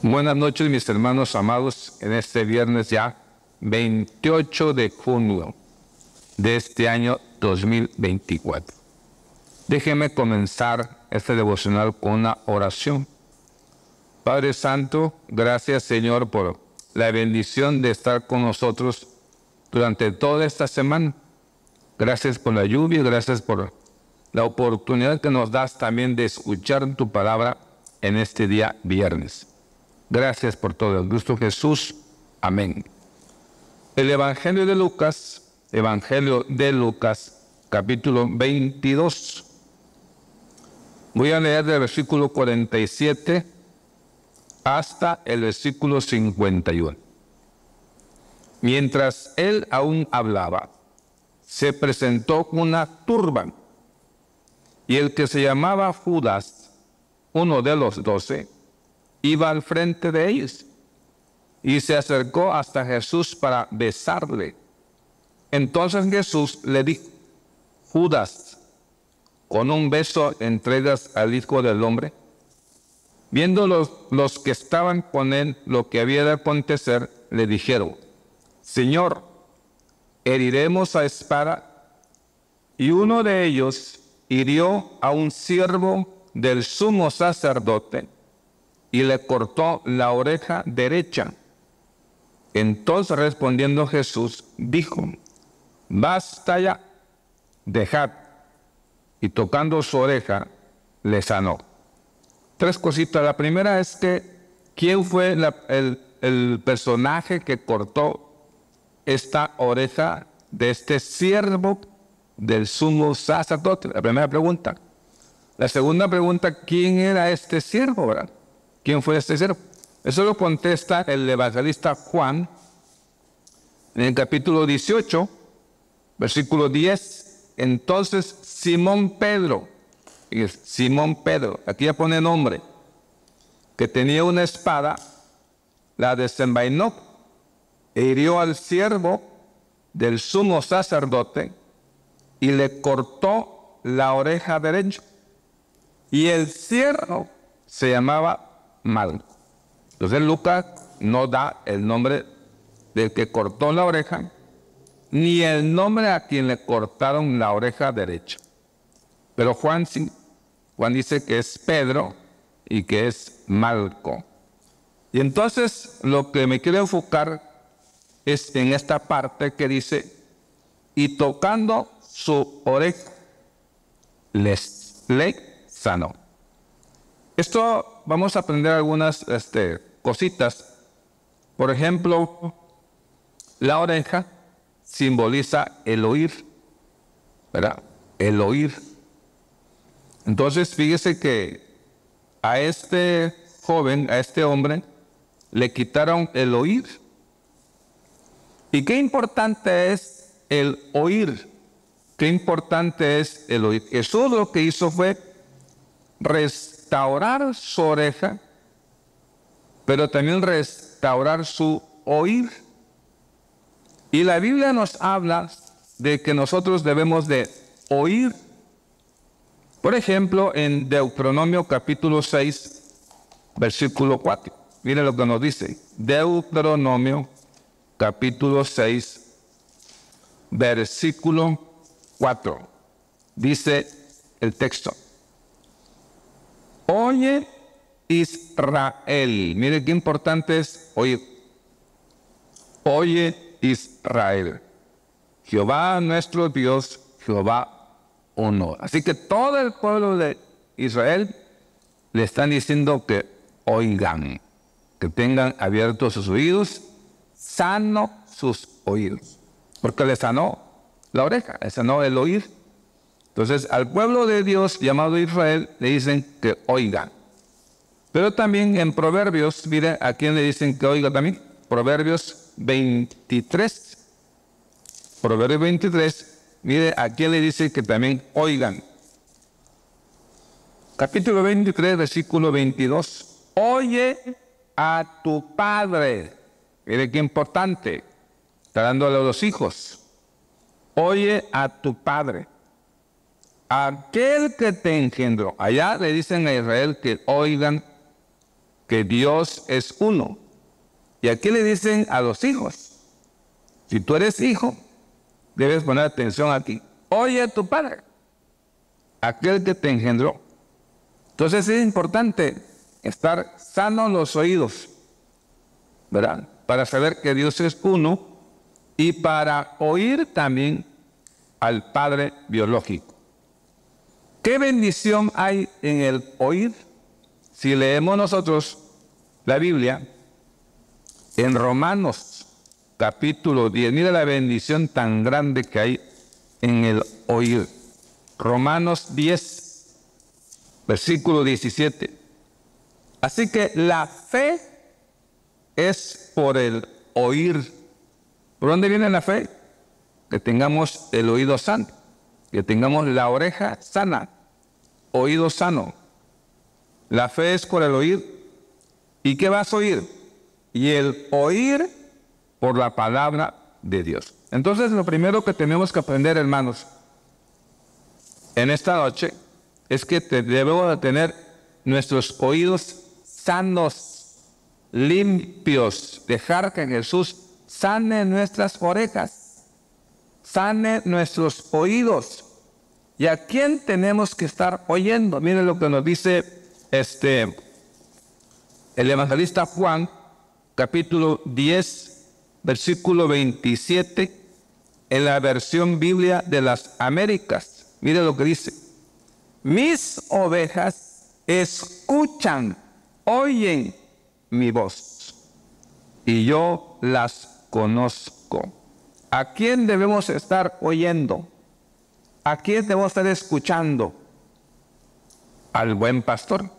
Buenas noches, mis hermanos amados, en este viernes ya 28 de junio de este año 2024. Déjenme comenzar este devocional con una oración. Padre Santo, gracias Señor por la bendición de estar con nosotros durante toda esta semana. Gracias por la lluvia, gracias por la oportunidad que nos das también de escuchar tu palabra en este día viernes. Gracias por todo. En Cristo Jesús. Amén. El Evangelio de Lucas, capítulo 22. Voy a leer del versículo 47 hasta el versículo 51. Mientras él aún hablaba, se presentó una turba, y el que se llamaba Judas, uno de los 12, iba al frente de ellos, y se acercó hasta Jesús para besarle. Entonces Jesús le dijo: Judas, ¿con un beso entregas al Hijo del Hombre? Viendo los que estaban con él lo que había de acontecer, le dijeron: Señor, ¿heriremos a espada? Y uno de ellos hirió a un siervo del sumo sacerdote y le cortó la oreja derecha. Entonces respondiendo Jesús dijo: Basta ya, dejad. Y tocando su oreja, le sanó. Tres cositas. La primera es que ¿quién fue el personaje que cortó esta oreja de este siervo del sumo sacerdote? La primera pregunta. La segunda pregunta: ¿quién era este siervo, verdad? ¿Quién fue este siervo? Eso lo contesta el evangelista Juan en el capítulo 18, versículo 10. Entonces Simón Pedro, aquí ya pone nombre, que tenía una espada, la desenvainó e hirió al siervo del sumo sacerdote y le cortó la oreja derecha. Y el siervo se llamaba Malco. Entonces Lucas no da el nombre del que cortó la oreja, ni el nombre a quien le cortaron la oreja derecha. Pero Juan sí. Juan dice que es Pedro y que es Malco. Y entonces lo que me quiero enfocar es en esta parte que dice: y tocando su oreja, le sanó. Esto vamos a aprender algunas cositas. Por ejemplo, la oreja simboliza el oír, ¿verdad? El oír. Entonces, fíjese que a este joven, a este hombre, le quitaron el oír. ¿Y qué importante es el oír? ¿Qué importante es el oír? Jesús lo que hizo fue restaurar su oreja, pero también restaurar su oír. Y la Biblia nos habla de que nosotros debemos de oír. Por ejemplo, en Deuteronomio capítulo 6, versículo 4. Mire lo que nos dice. Deuteronomio capítulo 6, versículo 4. Dice el texto: Oye Israel. Mire qué importante es oír. Oye Israel. Jehová nuestro Dios, Jehová uno. Así que todo el pueblo de Israel le están diciendo que oigan, que tengan abiertos sus oídos, sano sus oídos. Porque le sanó la oreja, le sanó el oír. Entonces al pueblo de Dios llamado Israel le dicen que oigan. Pero también en Proverbios, mire a quién le dicen que oiga también. Proverbios 23. Proverbios 23, mire a quién le dice que también oigan. Capítulo 23, versículo 22. Oye a tu padre. Mire qué importante. Está dándole a los hijos. Oye a tu padre. Aquel que te engendró. Allá le dicen a Israel que oigan que Dios es uno. Y aquí le dicen a los hijos, si tú eres hijo, debes poner atención aquí. Oye a tu padre, aquel que te engendró. Entonces es importante estar sanos los oídos, ¿verdad? Para saber que Dios es uno y para oír también al Padre biológico. ¿Qué bendición hay en el oír? Si leemos nosotros la Biblia, en Romanos capítulo 10, mira la bendición tan grande que hay en el oír. Romanos 10, versículo 17. Así que la fe es por el oír. ¿Por dónde viene la fe? Que tengamos el oído sano, que tengamos la oreja sana, oído sano. La fe es por el oír. ¿Y qué vas a oír? Y el oír por la palabra de Dios. Entonces, lo primero que tenemos que aprender, hermanos, en esta noche, es que debemos de tener nuestros oídos sanos, limpios, dejar que Jesús sane nuestras orejas, sane nuestros oídos. ¿Y a quién tenemos que estar oyendo? Miren lo que nos dice el evangelista Juan, capítulo 10, versículo 27, en la versión Biblia de las Américas. Mire lo que dice. Mis ovejas escuchan, oyen mi voz, y yo las conozco. ¿A quién debemos estar oyendo? ¿A quién debemos estar escuchando? Al buen pastor.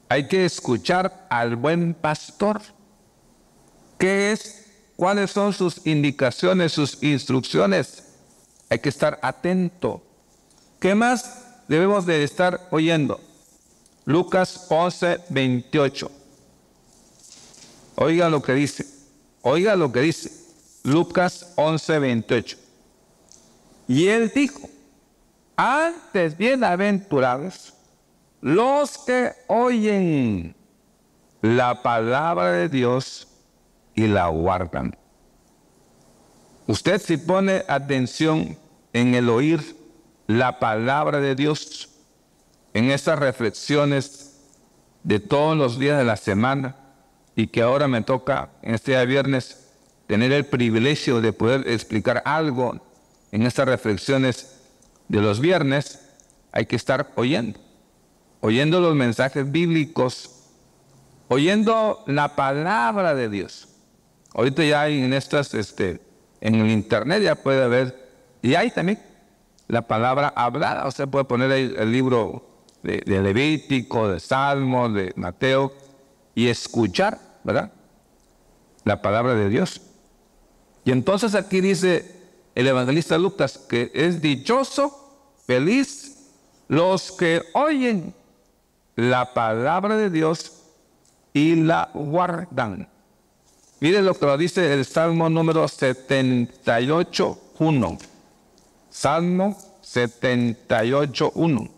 Hay que escuchar al buen pastor. ¿Qué es? ¿Cuáles son sus indicaciones, sus instrucciones? Hay que estar atento. ¿Qué más debemos de estar oyendo? Lucas 11, 28. Oiga lo que dice. Oiga lo que dice. Lucas 11, 28. Y él dijo, antes bienaventurados los que oyen la palabra de Dios y la guardan. Usted, si pone atención en el oír la palabra de Dios, en esas reflexiones de todos los días de la semana, y que ahora me toca en este día viernes tener el privilegio de poder explicar algo en estas reflexiones de los viernes, hay que estar oyendo los mensajes bíblicos, oyendo la palabra de Dios. Ahorita ya hay en estas, en el internet ya puede haber, y hay también la palabra hablada. Usted puede poner ahí el libro de Levítico, de Salmos, de Mateo, y escuchar, ¿verdad?, la palabra de Dios. Y entonces aquí dice el evangelista Lucas que es dichoso, feliz, los que oyen la palabra de Dios y la guardan. Miren lo que lo dice el Salmo número 78:1. Salmo 78:1.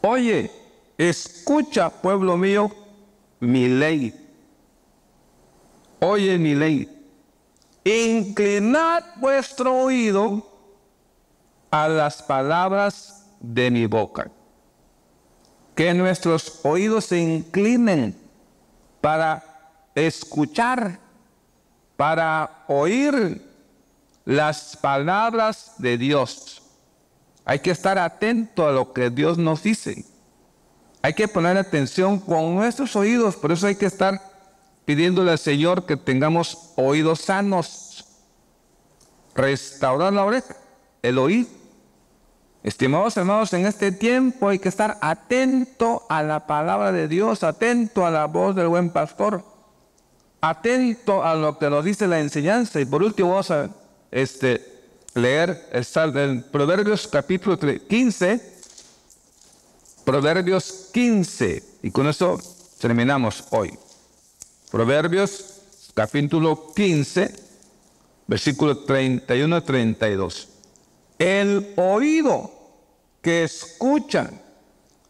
Oye, escucha, pueblo mío, mi ley. Oye mi ley. Inclinad vuestro oído a las palabras de mi boca. Que nuestros oídos se inclinen para escuchar, para oír las palabras de Dios. Hay que estar atento a lo que Dios nos dice. Hay que poner atención con nuestros oídos. Por eso hay que estar pidiéndole al Señor que tengamos oídos sanos. Restaurar la oreja, el oído. Estimados hermanos, en este tiempo hay que estar atento a la palabra de Dios, atento a la voz del buen pastor, atento a lo que nos dice la enseñanza. Y por último vamos a leer el Proverbios capítulo 15, Proverbios 15, y con eso terminamos hoy. Proverbios capítulo 15, versículo 31 y 32. El oído que escucha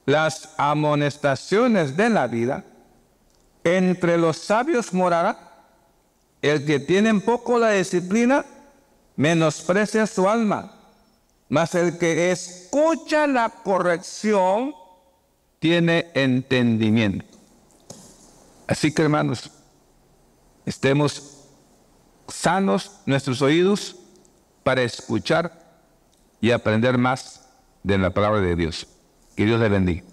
las amonestaciones de la vida, entre los sabios morará. El que tiene en poco la disciplina, menosprecia su alma. Mas el que escucha la corrección, tiene entendimiento. Así que, hermanos, estemos sanos nuestros oídos para escuchar y aprender más de la palabra de Dios. Que Dios les bendiga.